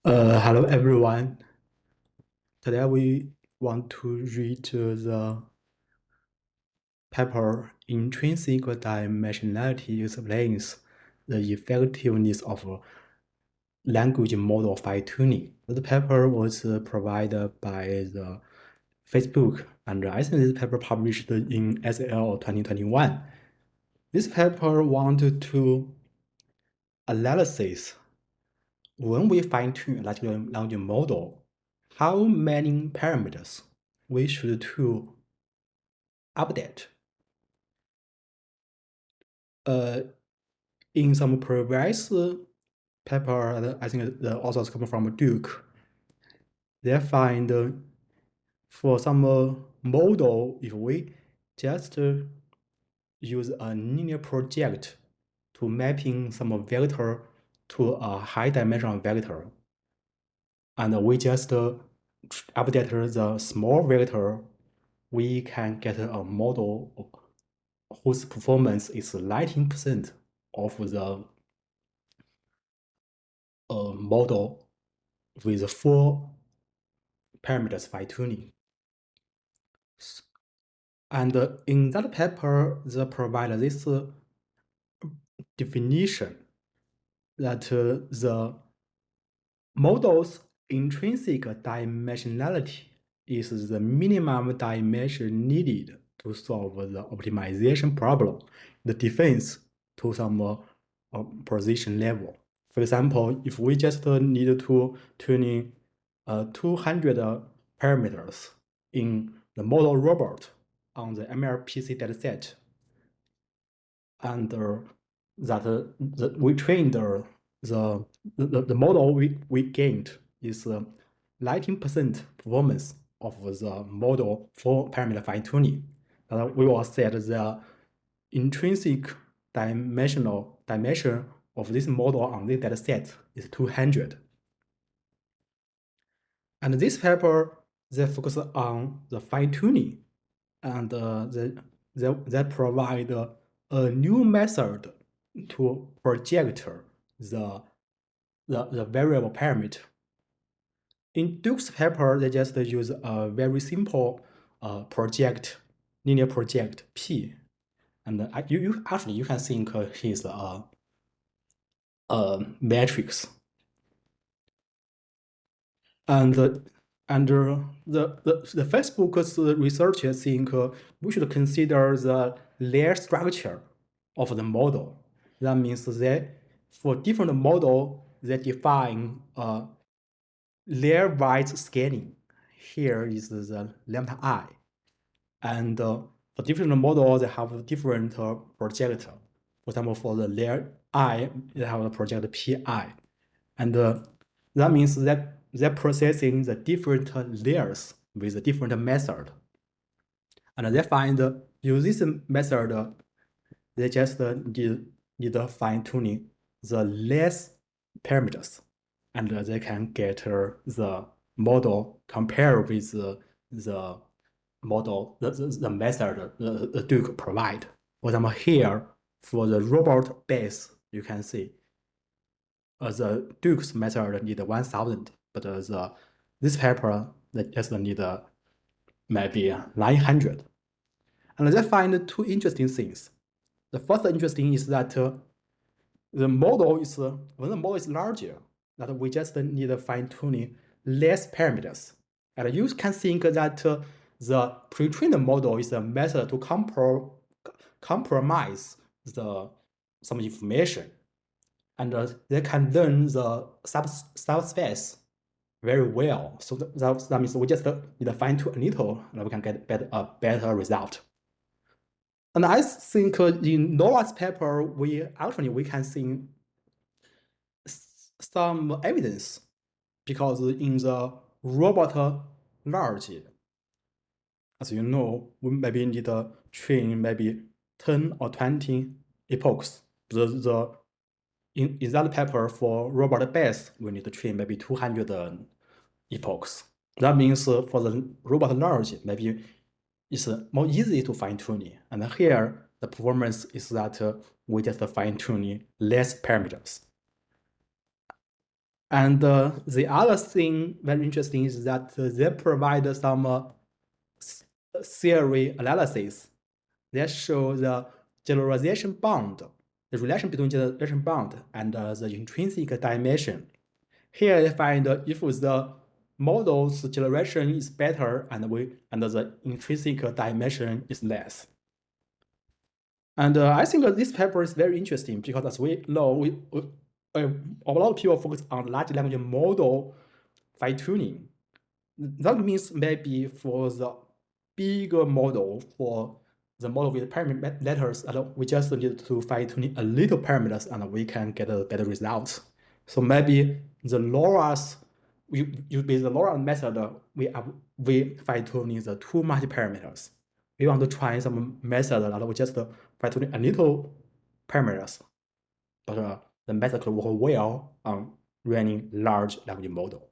Hello everyone. Today we want to read the paper Intrinsic Dimensionality explains the effectiveness of language model fine-tuning. The paper was provided by the Facebook, and I think this paper published in SL 2021. This paper wanted to analyze when we fine-tune large language model, how many parameters we should to update. In some previous paper, I think the authors come from Duke, they find for some model, if we just use a linear project to mapping some vector to a high dimensional vector, and we just update the small vector, we can get a model whose performance is 19% of the model with 4 parameters fine-tuning. And in that paper, they provide this definition that the model's intrinsic dimensionality is the minimum dimension needed to solve the optimization problem, the defense to some position level. For example, if we just need to tuning 200 parameters in the model robot on the MLPC dataset, and that we trained the model we gained is 19% performance of the model for parameter fine-tuning. We will set the intrinsic dimension of this model on this dataset is 200. And this paper, they focus on the fine-tuning, and they provide a new method to project the variable parameter. In Duke's paper, they just use a very simple linear project P, and you can think his matrix. And the Facebook's researchers think we should consider the layer structure of the model. That means that for different model, they define layer-wise scaling. Here is the lambda I. And for different models, they have different projector. For example, for the layer I, they have a project PI. And that means that they're processing the different layers with a different method. And they find use this method, they just need fine-tuning the less parameters, and they can get the model compared with the model, the method the Duke provide. For example, here for the robot base, you can see the Duke's method need 1,000, but this paper they just need maybe 900. And they find two interesting things. The first interesting is that the model is when the model is larger, that we just need fine-tuning less parameters. And you can think that the pre-trained model is a method to compromise some information, and they can learn the subspace very well. So that means we just need to fine-tune a little, and we can get a better result. And I think in Noah's paper, we can see some evidence, because in the robot large, as you know, we maybe need to train maybe 10 or 20 epochs. In that paper for robot base, we need to train maybe 200 epochs. That means for the robot large, maybe it's more easy to fine-tuning. And here, the performance is that we just fine-tuning less parameters. And the other thing very interesting is that they provide some theory analysis that show the generalization bound, the relation between generalization bound and the intrinsic dimension. Here they find if the model's generation is better and the intrinsic dimension is less. And I think this paper is very interesting because, as we know, a lot of people focus on large language model fine-tuning. That means maybe for the bigger model, for the model with parameter letters, we just need to fine-tune a little parameters and we can get a better result. So maybe the LoRa's, with the LoRa method, we fine-tuning the too much parameters. We want to try some method that we just fine-tune a little parameters, but the method could work well on running large language model.